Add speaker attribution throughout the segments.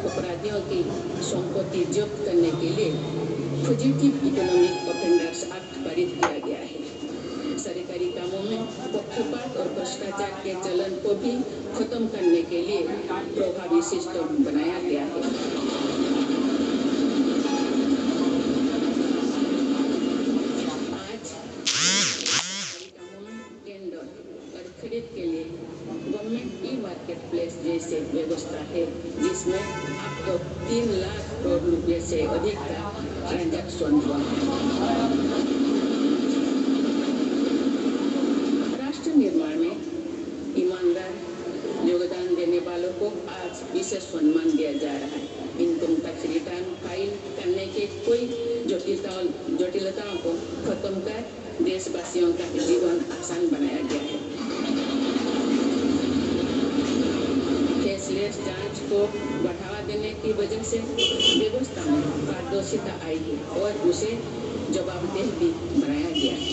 Speaker 1: अपराधियों की संपत्ति जब्त करने के लिए फुजिटिव इकोनॉमिक ऑफेंडर्स एक्ट पारित किया गया है। सरकारी कामों में पक्षपात और भ्रष्टाचार के चलन को भी खत्म करने के लिए प्रभावी सिस्टम बनाया गया है। आज सरकारी कामों में टेंडर और खरीद के लिए गवर्नमेंट ई मार्केट प्लेस जैसे व्यवस्था है, जिसमें अब तो 3 लाख करोड़ रुपए से अधिक का ट्रांजैक्शन हुआ है। निर्माण में ईमानदार योगदान देने वालों को आज विशेष सम्मान दिया जा रहा है। इनकम टैक्स रिटर्न फाइल करने के कोई जटिलताओं को खत्म कर देशवासियों का जीवन आसान बनाया गया है। कैशलेस जांच को बढ़ावा देने की वजह से व्यवस्था में पारदर्शिता आई है और उसे जवाबदेह भी बनाया गया है।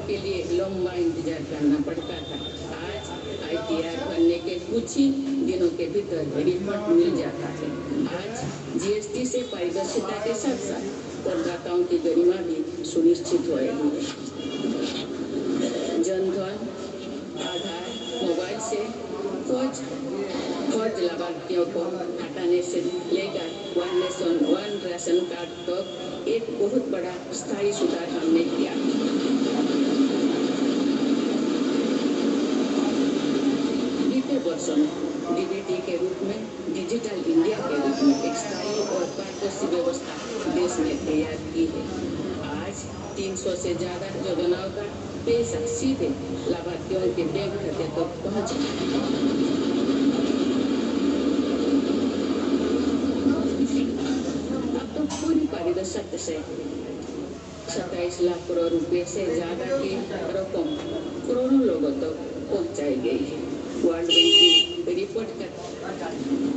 Speaker 1: के लिए लंबा इंतजार करना पड़ता था। आज ITR करने के कुछ ही दिनों के भीतर रिफंड मिल जाता है। आज GST से पारदर्शिता के साथ साथ करदाताओं की गरिमा भी सुनिश्चित हो रही है। जनधन, आधार, मोबाइल से फर्ज लाभार्थियों को हटाने से लेकर one nation one ration card तक एक बहुत बड़ा स्थायी सुधार हमने किया। वर्षों में DBT के रूप में डिजिटल इंडिया के रूप में एक स्थायी और पारदर्शी व्यवस्था देश ने तैयार की है। आज 300 से ज्यादा योजनाओं का पैसा सीधे लाभार्थियों के बैंक खाते तक पहुंच अब तो पूरी पारदर्शिता से 27 लाख करोड़ रुपए से ज्यादा की रकम करोड़ों लोगों तक पहुंचाई गई है। वर्ल्ड बैंक की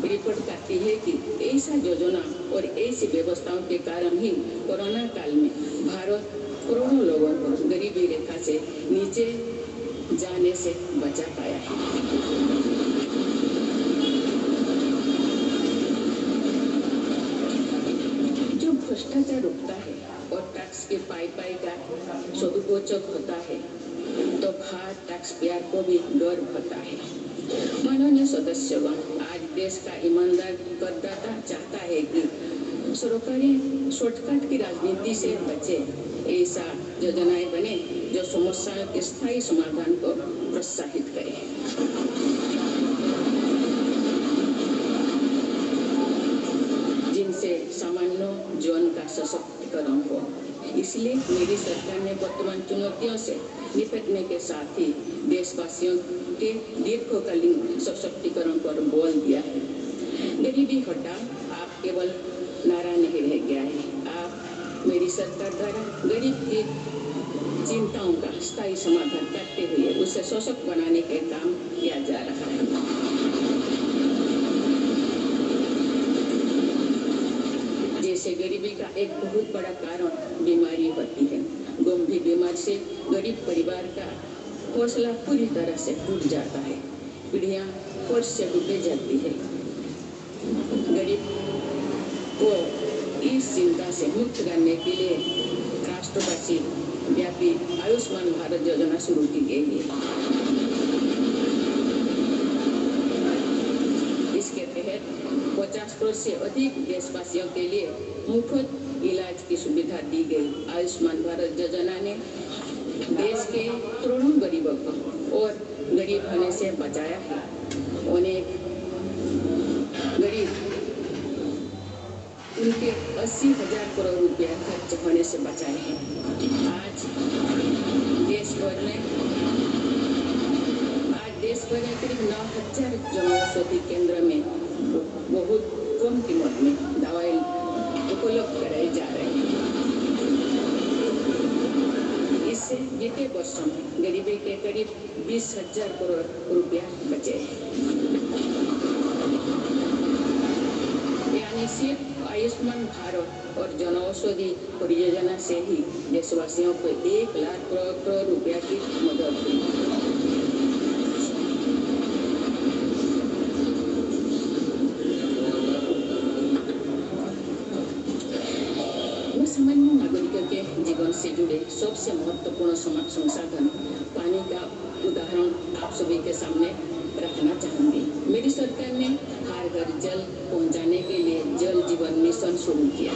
Speaker 1: रिपोर्ट करती है कि ऐसा योजना और ऐसी व्यवस्थाओं के कारण ही कोरोना काल में भारत करोड़ों लोगों को गरीबी रेखा से नीचे जाने से बचा पाया है। जो भ्रष्टाचार रुकता है और टैक्स के पाई का सदुपयोग होता है तो भारत टैक्स पेयर को भी गर्व होता है। माननीय सदस्यगण, आज देश का ईमानदार करदाता चाहता है कि सरकारी शॉर्टकट की राजनीति से बचे। ऐसा योजनाएं बने जो समस्याओं के स्थायी समाधान को प्रोत्साहित करे। जिनसे सामान्य जीवन का सशक्तिकरण हो। इसलिए मेरी सरकार ने वर्तमान चुनौतियों से निपटने के साथ ही देशवासियों के दीर्घकालीन सशक्तिकरण पर बल दिया है। गरीबी हटा आप केवल नारा नहीं रह गया है, आप मेरी सरकार द्वारा गरीब की चिंताओं का स्थायी समाधान करते हुए उसे सशक्त बनाने के काम किया जा रहा है। जैसे गरीबी का एक बहुत बड़ा कारण बीमारी होती है। गंभीर बीमारी से गरीब परिवार का हौसला पूरी तरह से टूट जाता है। पीढ़ियां फर्श से डूबे जाती है। गरीब को इस चिंता से मुक्त करने के लिए राष्ट्रवासी व्यापी आयुष्मान भारत योजना शुरू की गई है। इसके तहत 50 करोड़ से अधिक देशवासियों के लिए मुफ्त इलाज की सुविधा दी गई। आयुष्मान भारत योजना ने देश के करोड़ों गरीबों को और गरीब होने से बचाया है। उन्हें गरीब उनके 80,000 करोड़ रुपया खर्च होने से बचाए हैं। आज देश भर में करीब 9,000 जनऔषधि केंद्र में बहुत कम कीमत में दवाई उपलब्ध कराई जा रही है। इससे बीते वर्षों में गरीबी के करीब 20,000 करोड़ रुपया बचे हैं। यानी सिर्फ आयुष्मान भारत और जनऔषधि परियोजना से ही देशवासियों को 1 लाख करोड़ रुपया की मदद हुई। सबसे महत्वपूर्ण संसाधन पानी का उदाहरण आप सभी के सामने रखना चाहूंगी। मेरी सरकार ने हर घर जल पहुंचाने के लिए जल जीवन मिशन शुरू किया।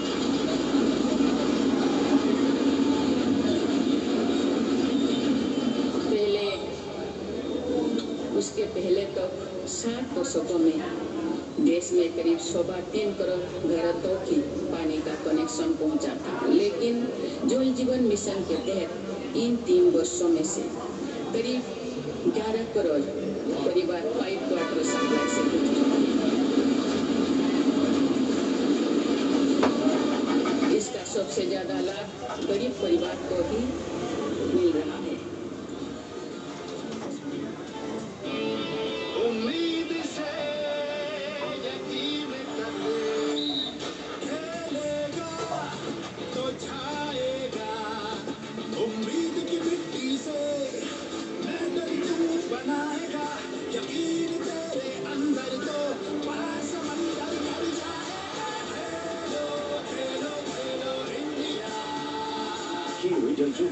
Speaker 1: उसके पहले तक 7 दशकों में देश में करीब 3.25 करोड़ घरों तक ही पानी का कनेक्शन पहुंचा था, लेकिन जल जीवन मिशन के तहत इन 3 वर्षों में से करीब 11 करोड़ परिवार पाइप वाटर सप्लाई से जुड़ चुके हैं। इसका सबसे ज्यादा लाभ गरीब परिवार को ही मिल रहा है।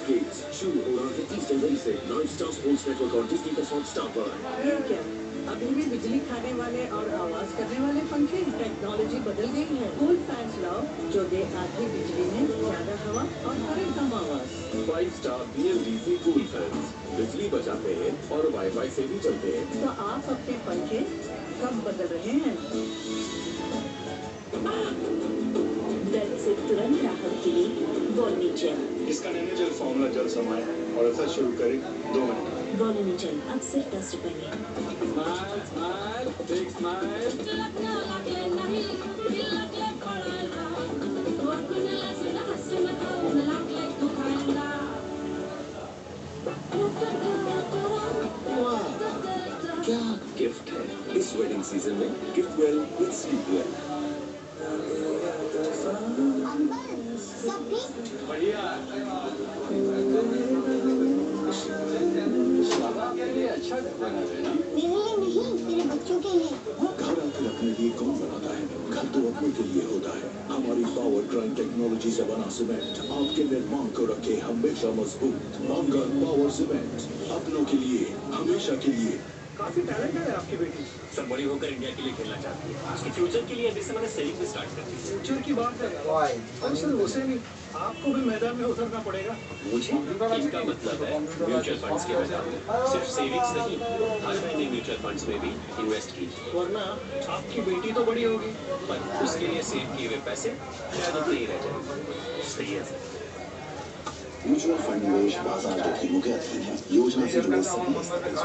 Speaker 2: Gates शुरू हो रहा है 30 जनवरी से। लाइव स्टार स्पोर्ट्स नेटवर्क और डिज्नी का साथ स्टार पर।
Speaker 3: ये क्या अभी भी बिजली खाने वाले और आवाज करने वाले पंखे? टेक्नोलॉजी बदल गई है। कूल फैंस लाओ जो दे आधी बिजली में ज्यादा हवा और करे कम आवाज।
Speaker 2: 5 स्टार BLDC कूल फैंस बिजली बचाते हैं और वाईफाई से भी चलते हैं।
Speaker 3: तो आप अपने पंखे कब बदल रहे हैं?
Speaker 4: दर्द से तुरंत राहत के लिए वॉल्नीचर।
Speaker 5: इसका मैनेजर फॉर्मूला जल समाए और ऐसा शुरू करें 2 मिनट।
Speaker 4: वॉल्नीचर अब सिर्फ 10 रुपए में।
Speaker 2: Smile smile big smile. क्या गिफ्ट है इस वेडिंग सीजन में? Gift well with sleep well. बढ़िया अच्छा बना है ना?
Speaker 6: मेरे लिए नहीं, मेरे बच्चों के लिए।
Speaker 7: घर आकर अपने लिए कौन बनाता है? घर तो अपने के लिए होता है। हमारी पावर ड्राइव टेक्नोलॉजी से बना सीमेंट आपके निर्माण को रखे हमेशा मजबूत। मंगल पावर सीमेंट अपनों के लिए, हमेशा के लिए।
Speaker 5: काफी टैलेंट है आपकी बेटी।
Speaker 2: सब बड़ी होकर इंडिया के लिए खेलना चाहती है। उसके फ्यूचर के लिए अभी से मैंने सेविंग भी स्टार्ट कर दी।
Speaker 5: फ्यूचर की बात है और सर उसे भी आपको भी मैदान में उतरना पड़ेगा।
Speaker 2: मुझे इसका मतलब है म्यूचुअल फंड्स के मैदान में सिर्फ सेविंग्स नहीं, हर महीने म्यूचुअल फंड्स में भी इन्वेस्ट कीजिए।
Speaker 5: वरना आपकी बेटी तो बड़ी होगी
Speaker 2: पर उसके लिए सेव किए हुए पैसे शायद उतने ही रह जाएंगे। सही है सर।
Speaker 7: म्यूचुअल फंड निवेश बाजार जोखिमों के अधीन है। योजना से जुड़े सभी दस्तावेज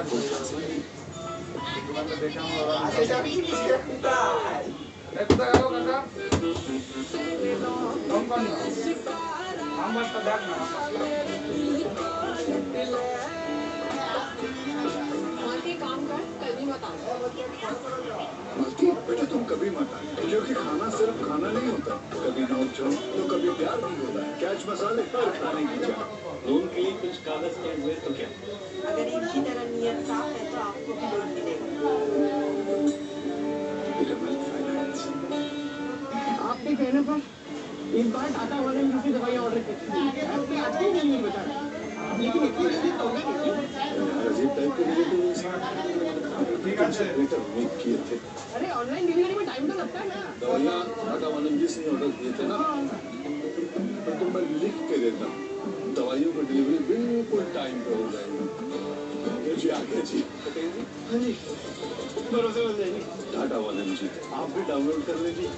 Speaker 5: बेटा तुम कभी मत आए, क्योंकि खाना सिर्फ खाना नहीं होता। कभी नोट छोड़ तो कभी प्यार भी होता है। कैच मसाले पर खाने की चाह।
Speaker 2: लोन के लिए कुछ कागज के हुए तो क्या?
Speaker 3: अगर इनकी तरह नियत साफ है तो आपको भी लोन मिलेगा।
Speaker 5: आपके कहने पर इस बार टाटा वाले ने किसी दवाई ऑर्डर की थी। आपने आज ही नहीं बता, लेकिन इतनी जल्दी तो नहीं।
Speaker 7: अजीब टाइप के नेगेटिव मेक किए थे।
Speaker 5: अरे ऑनलाइन डिलीवरी में टाइम तो लगता है ना।
Speaker 7: दवाइयाँ टाटा वाले जी से ऑर्डर किए थे ना, तो मैं लिख के देता हूँ। दवाइयों की डिलीवरी बिल्कुल टाइम पे हो जाएगी। जी आगे जी।
Speaker 5: हाँ जी, भरोसे हो जाएगी।
Speaker 7: टाटा वाले जी आप भी डाउनलोड कर लीजिए।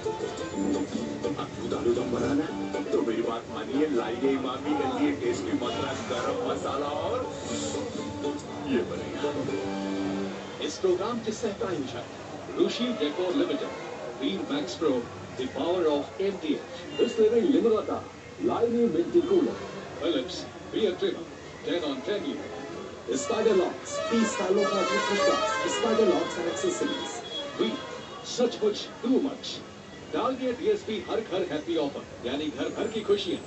Speaker 2: दारू दम बनाना तो मेरी बात मानिए, लाई गई माफी के लिए टेस्टी मसाला, गरम मसाला और ये बनेगा। इस प्रोग्राम के सहकारिता Rushi decor limited, Green Max Pro, the power of MDF, Bisleri Limonata, Lively Minty Cooler, Philips Beer Trimmer, 10 on 10 year. Spider Locks, P-Style of Office Plus, Spider Locks and Accessories. We, such much, too much. डाल दिया DSP हर घर happy offer, यानी घर भर की खुशियां।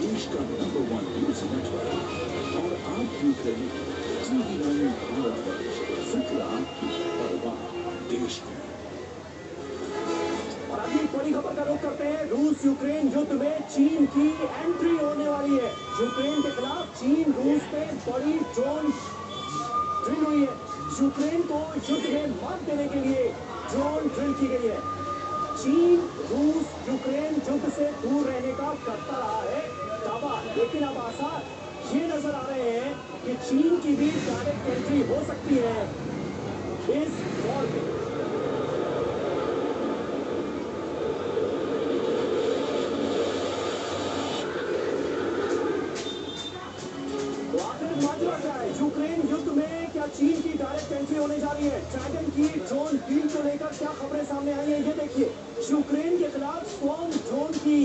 Speaker 7: देश का नंबर 1 न्यूज नेटवर्क और आप भी करेंगे भारत पर फिक्र
Speaker 5: बड़ी खबर का रुख करते हैं। रूस यूक्रेन युद्ध में चीन की एंट्री होने वाली है। यूक्रेन के खिलाफ चीन रूस पे बड़ी ड्रोन ड्रिल हुई है। यूक्रेन को युद्ध में मात देने के लिए ड्रोन ड्रिल की गई है। चीन रूस यूक्रेन युद्ध से दूर रहने का करता रहा है दावा, लेकिन अब आसार ये नजर आ रहे हैं कि चीन की भी डायरेक्ट एंट्री हो सकती है इस वॉर में। तो आखिर माजरा क्या है? यूक्रेन युद्ध में क्या चीन की डायरेक्ट एंट्री होने जा रही है? ड्रैगन की ड्रोन डील को लेकर क्या खबरें सामने आई है, ये देखिए। यूक्रेन के खिलाफ स्वॉर्म ड्रोन की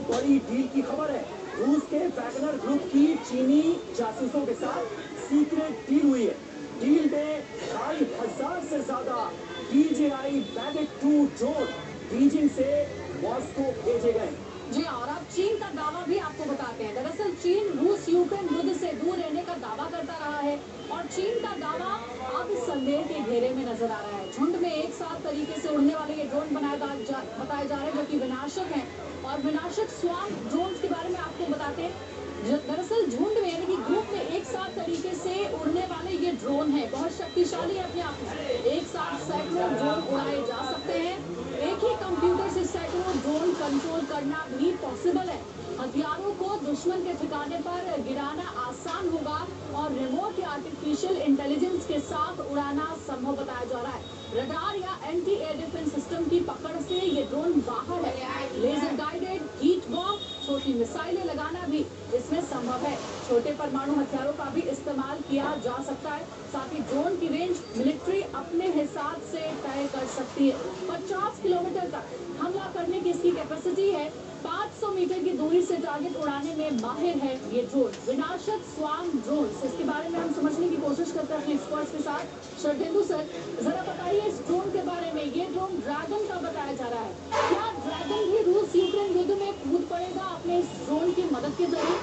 Speaker 5: बड़ी डील की खबर है। रूस के वैगनर ग्रुप की चीनी जासूसों के साथ सीक्रेट डील हुई है। डील में 2,500 से ज्यादा DJI Mavic 2 ड्रोन बीजिंग से मॉस्को भेजे गए।
Speaker 8: जी, और अब चीन का दावा भी आपको बताते हैं। दरअसल चीन रूस यूक्रेन युद्ध से दूर रहने का दावा करता रहा है और चीन का दावा अब संदेह के घेरे में नजर आ रहा है। झुंड में एक साथ तरीके से उड़ने वाले ये ड्रोन बताए जा रहे हैं, जो कि विनाशक हैं। और विनाशक स्वार्म ड्रोन के बारे में आपको बताते हैं। दरअसल झुंड में यानी कि ग्रुप में एक साथ तरीके से उड़ने वाले ये ड्रोन है, बहुत शक्तिशाली है अपने आप में। एक साथ सैकड़ों ड्रोन उड़ाए जा सकते हैं। एक ही कंप्यूटर से सैकड़ों ड्रोन कंट्रोल करना भी पॉसिबल है। हथियारों को दुश्मन के ठिकाने पर गिराना आसान होगा और रिमोट या आर्टिफिशियल इंटेलिजेंस के साथ उड़ाना संभव बताया जा रहा है। रडार या एंटी एयर डिफेंस सिस्टम की पकड़ से ये ड्रोन बाहर है। लेजर गाइडेड हीट बॉम्ब, छोटी मिसाइलें लगाना भी इसमें संभव है। छोटे परमाणु हथियारों का भी इस्तेमाल किया जा सकता है। साथ ही ड्रोन की रेंज मिलिट्री अपने हिसाब से तय कर सकती है। 50 किलोमीटर तक हमला करने की इसकी कैपेसिटी है। 500 मीटर की दूरी से टारगेट उड़ाने में माहिर है ये ड्रोन। विनाशक स्वार्म ड्रोन, इसके बारे में हम समझने की कोशिश करते हैं अपने एक्सपर्ट्स के साथ। शर्तेंदु सर, जरा बताइए इस ड्रोन के बारे में। ये ड्रोन ड्रैगन का बताया जा रहा है, क्या ड्रैगन भी रूस यूक्रेन युद्ध में कूद पड़ेगा अपने इस ड्रोन की मदद के जरिए?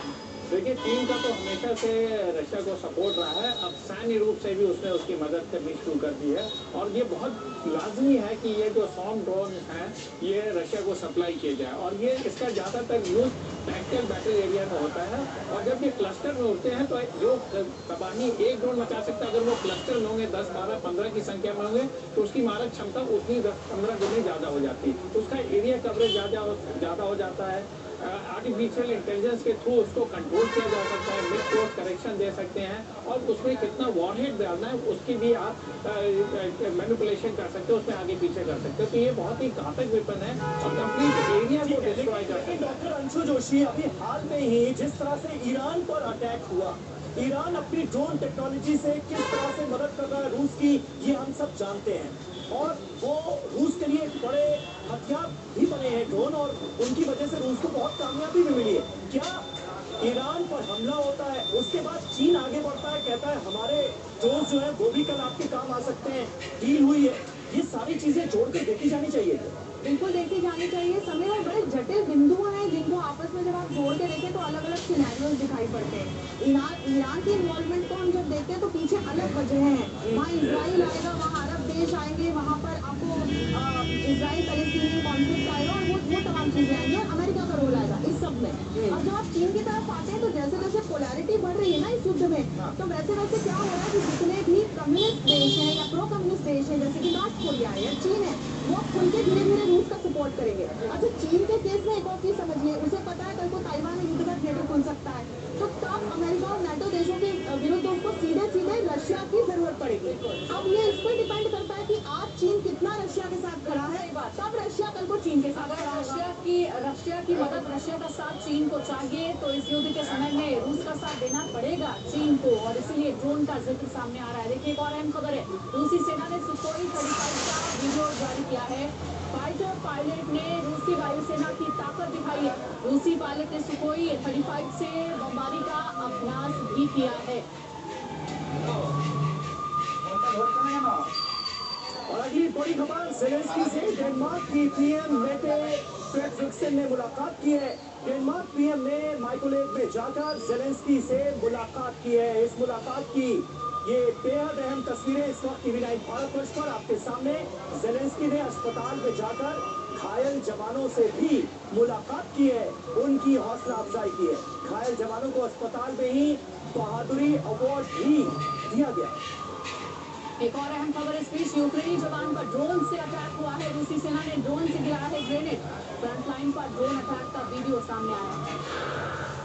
Speaker 5: देखिए, चीन का तो हमेशा से रशिया को सपोर्ट रहा है। अब सैन्य रूप से भी उसने उसकी मदद करनी शुरू कर दी है और ये बहुत लाजमी है कि ये जो स्वार्म ड्रोन हैं ये रशिया को सप्लाई किए जाए। और ये इसका ज़्यादातर यूज टैक्टिकल बैटल एरिया में होता है। और जब ये क्लस्टर में उड़ते हैं तो जो तबाही एक ड्रोन मचा सकता है, अगर वो क्लस्टर में होंगे 10, 12, 15 की संख्या में होंगे तो उसकी मारक क्षमता उतनी 10-15 गुनी ज़्यादा हो जाती है। उसका एरिया कवरेज ज़्यादा हो जाता है। आर्टिफिशियल इंटेलिजेंस के थ्रू उसको कंट्रोल किया जा सकता है, मिड कोर्स करेक्शन दे सकते हैं और उसमें कितना वॉरहेड डालना है उसकी भी आप मैनिपुलेशन कर सकते हो, उसमें आगे पीछे कर सकते हो। तो ये बहुत ही घातक वेपन है और कंप्लीट एरिया को डिस्ट्रॉय कर सकता है। डॉक्टर अंशु जोशी, अभी हाल में ही जिस तरह से ईरान पर अटैक हुआ, ईरान अपनी ड्रोन टेक्नोलॉजी से किस तरह से मदद कर रहा है रूस की, ये हम सब जानते हैं। और वो रूस के लिए बड़े हथियार भी बने हैं ड्रोन और उनकी वजह से रूस को बहुत कामयाबी भी मिली है। क्या ईरान पर हमला होता है, उसके बाद चीन आगे बढ़ता है, कहता है हमारे ड्रोन जो है वो भी कल आपके काम आ सकते हैं, डील हुई है। ये सारी चीजें जोड़ के देखी जानी चाहिए।
Speaker 8: बिल्कुल देखी जानी चाहिए। समय और बड़े जटिल बिंदु हैं जिनको आपस में जब आप जोड़ के देखें तो अलग अलग सिनेरियोज दिखाई पड़ते हैं। ईरान की इन्वॉल्वमेंट को हम जब देखते हैं तो पीछे अलग वजह हैं। वहाँ इजराइल आएगा, वहाँ अरब देश आएंगे, वहाँ पर आपको इजराइल पैलेस्टीनियन कॉन्फ्लिक्ट आएगा और वो तमाम चीजें आएंगी और अमेरिका का रोल आएगा इस सब में। अब जब आप चीन की तरफ आते हैं तो जैसे जैसे पोलैरिटी बढ़ रही है ना इस युद्ध में, तो वैसे वैसे क्या हो रहा है कि जितने भी कम्युनिस्ट देश हैं या प्रो कम्युनिस्ट देश हैं, जैसे कि नॉर्थ कोरिया है या चीन है, वो खुल के धीरे धीरे रूस का सपोर्ट करेंगे। अच्छा, चीन के केस में एक और चीज समझिए, उसे पता है कल को ताइवान में युद्ध का थिएटर खुल सकता है, तो तब अमेरिका और नाटो देशों के विरुद्ध उसको सीधे सीधे रशिया की जरूरत पड़ेगी। अब ये इस पर डिपेंड करता है कि आज चीन कितना रशिया के साथ खड़ा है, तब रशिया कल को चीन के साथ। अगर रशिया की मदद, रशिया का साथ चीन को चाहिए तो इस युद्ध के समय में रूस का साथ देना पड़ेगा चीन को, और इसीलिए ड्रोन का जिक्र सामने आ रहा है। देखिए, एक और अहम खबर है, रूसी सेना ने सुखोई 35 का वीडियो जारी किया है। फाइटर पायलट ने रूसी वायुसेना की ताकत दिखाई है। रूसी पायलट ने सुखोई 35 से बमबारी का अभ्यास भी किया है।
Speaker 5: और अगली बड़ी खबर, जेलेंस्की से डेनमार्क की पीएम मेटे फ्रेडरिक्सन ने मुलाकात की है। डेनमार्क पीएम ने माइकोलेव में जाकर जेलेंस्की से मुलाकात की है। इस मुलाकात की ये बेहद अहम तस्वीरें इस वक्त टीवी 9 भारत वर्ष पर आपके सामने। जेलेंस्की ने अस्पताल में जाकर
Speaker 9: घायल जवानों से भी मुलाकात की है, उनकी हौसला अफजाई की है। घायल जवानों को अस्पताल में ही बहादुरी अवार्ड भी दिया गया।
Speaker 8: एक और अहम खबर इस बीच यूक्रेनी जवान पर ड्रोन से अटैक हुआ है। रूसी सेना ने ड्रोन से गिराया है ग्रेनेड। फ्रंटलाइन पर ड्रोन अटैक का वीडियो सामने आया है।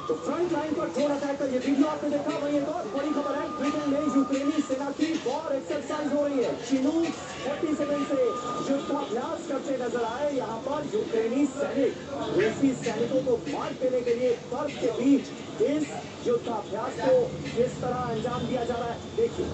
Speaker 9: तो फ्रंट लाइन पर ड्रोन अटैक का ये वीडियो आपने देखा। वही एक और बड़ी खबर है, ब्रिटेन में यूक्रेनी सेना की वॉर एक्सरसाइज हो रही है। चिनूक 47 से युद्धाभ्यास करते नजर आए। यहाँ पर यूक्रेनी सैनिक रूसी सैनिकों को मार देने के लिए बर्फ के बीच इस युद्धाभ्यास को किस तरह अंजाम दिया जा रहा है, देखिए।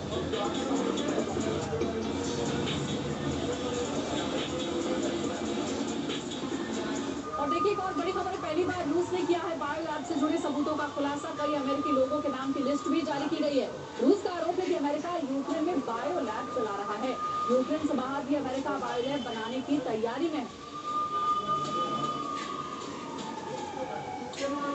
Speaker 8: और देखिए एक और बड़ी खबर, पहली बार रूस ने किया है बायो लैब से जुड़े सबूतों का खुलासा। कई अमेरिकी लोगों के नाम की लिस्ट भी जारी की गई है। रूस का आरोप है कि अमेरिका यूक्रेन में बायो लैब चला रहा है। यूक्रेन से बाहर भी अमेरिका बायो लैब बनाने की तैयारी में।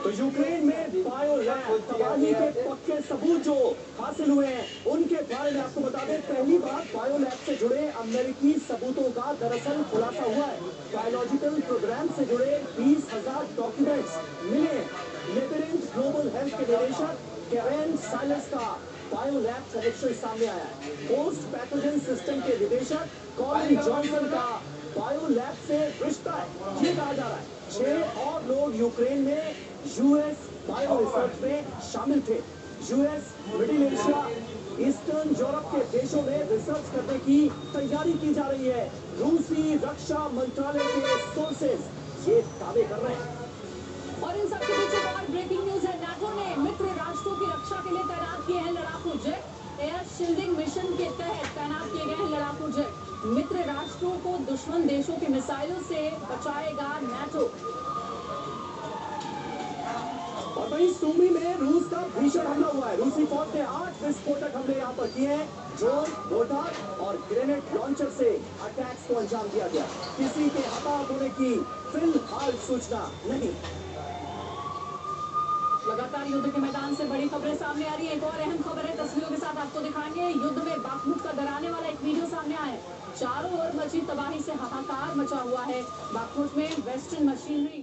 Speaker 9: तो यूक्रेन में बायो लैब तबाही के पक्के सबूत जो हासिल हुए हैं, उनके बारे में आपको बता दें, पहली बार बायो लैब से जुड़े अमेरिकी सबूतों का दरअसल खुलासा हुआ है। बायोलॉजिकल प्रोग्राम से जुड़े 20,000 डॉक्यूमेंट्स मिले। लेबरेंट ग्लोबल हेल्थ के निदेशक केरेन साइलस का बायो लैब कनेक्शन सामने आया है। पोस्ट पैथोजन सिस्टम के निदेशक कॉलिन जॉनसन का बायो लैब से रिश्ता है, ये कहा जा रहा है। 6 और लोग यूक्रेन में यूएस बायो रिसर्च में शामिल थे। US, middle Asia, eastern Europe के देशों में रिसर्च करने की तैयारी की जा रही है। रूसी रक्षा मंत्रालय के सोर्सेज ये दावे कर रहे हैं।
Speaker 8: और इन सबके पीछे और ब्रेकिंग न्यूज है। नाटो ने मित्र राष्ट्रों की रक्षा के लिए तैनात किए हैं लड़ाकू जेट। एयर शील्डिंग मिशन के तहत तैनात किए गए हैं लड़ाकू जेट। मित्र राष्ट्रों को दुश्मन देशों की मिसाइलों से बचाएगा नाटो।
Speaker 9: और वहीं सूमी में रूस का भीषण हमला हुआ है। रूसी फौज ने 8 विस्फोटक हमले यहाँ पर किए हैं। ड्रोन, मोर्टार और ग्रेनेड लॉन्चर से अटैक्स को अंजाम दिया गया। किसी के हताहत होने की फिलहाल सूचना नहीं।
Speaker 8: लगातार युद्ध के मैदान से बड़ी खबरें सामने आ रही है। एक और अहम खबर है, तस्वीरों के साथ आपको दिखाएंगे। युद्ध में बाखमुट का डराने वाला एक वीडियो सामने आया है। चारों ओर मची तबाही से हाहाकार मचा हुआ है। बाखमुट में वेस्टर्न मशीनरी